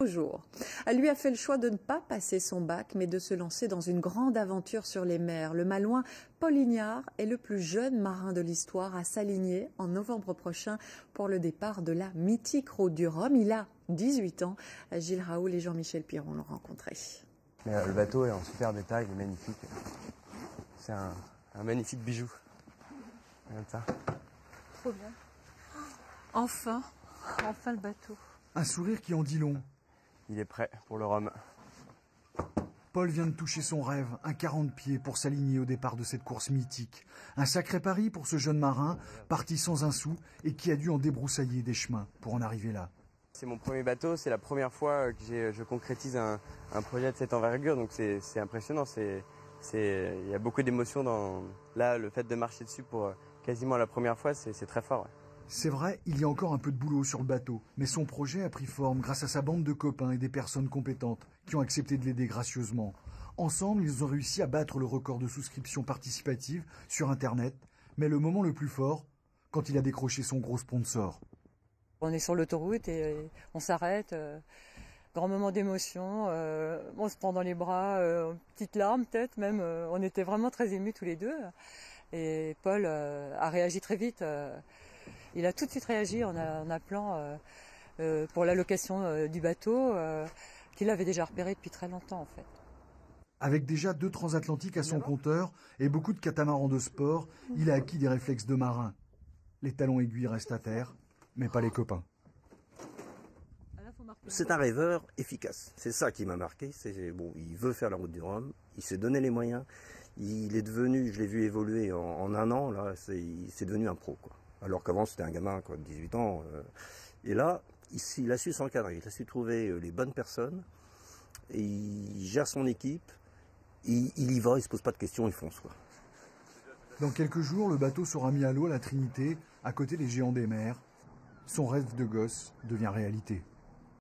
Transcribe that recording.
Jour. Elle lui a fait le choix de ne pas passer son bac, mais de se lancer dans une grande aventure sur les mers. Le Malouin Paul Ignard est le plus jeune marin de l'histoire à s'aligner en novembre prochain pour le départ de la mythique route du Rhum. Il a 18 ans. Gilles Raoul et Jean-Michel Piron l'ont rencontré. Le bateau est en super détail, il est magnifique. C'est un magnifique bijou. Regarde ça. Trop bien. Enfin le bateau. Un sourire qui en dit long. Il est prêt pour le Rhum. Paul vient de toucher son rêve, un 40 pieds pour s'aligner au départ de cette course mythique. Un sacré pari pour ce jeune marin, parti sans un sou et qui a dû en débroussailler des chemins pour en arriver là. C'est mon premier bateau, c'est la première fois que je concrétise un projet de cette envergure, donc c'est impressionnant. Il y a beaucoup d'émotions dans là, le fait de marcher dessus pour quasiment la première fois, c'est très fort. Ouais. C'est vrai, il y a encore un peu de boulot sur le bateau, mais son projet a pris forme grâce à sa bande de copains et des personnes compétentes qui ont accepté de l'aider gracieusement. Ensemble, ils ont réussi à battre le record de souscription participative sur Internet, mais le moment le plus fort, quand il a décroché son gros sponsor. On est sur l'autoroute et on s'arrête, grand moment d'émotion, on se prend dans les bras, petite larme peut-être même, on était vraiment très émus tous les deux. Et Paul a réagi très vite. Il a tout de suite réagi en appelant pour la location du bateau qu'il avait déjà repéré depuis très longtemps en fait. Avec déjà 2 transatlantiques à son compteur et beaucoup de catamarans de sport, il a acquis des réflexes de marin. Les talons aiguilles restent à terre, mais pas les copains. C'est un rêveur efficace. C'est ça qui m'a marqué. Bon, il veut faire la route du Rhum. Il s'est donné les moyens. Il est devenu, je l'ai vu évoluer en un an. Là, c'est devenu un pro, quoi. Alors qu'avant c'était un gamin, quoi, de 18 ans. Et là, il a su s'encadrer. Il a su trouver les bonnes personnes. Et il gère son équipe. Il y va. Il se pose pas de questions. Il fonce, quoi. Dans quelques jours, le bateau sera mis à l'eau à la Trinité, à côté des géants des mers. Son rêve de gosse devient réalité.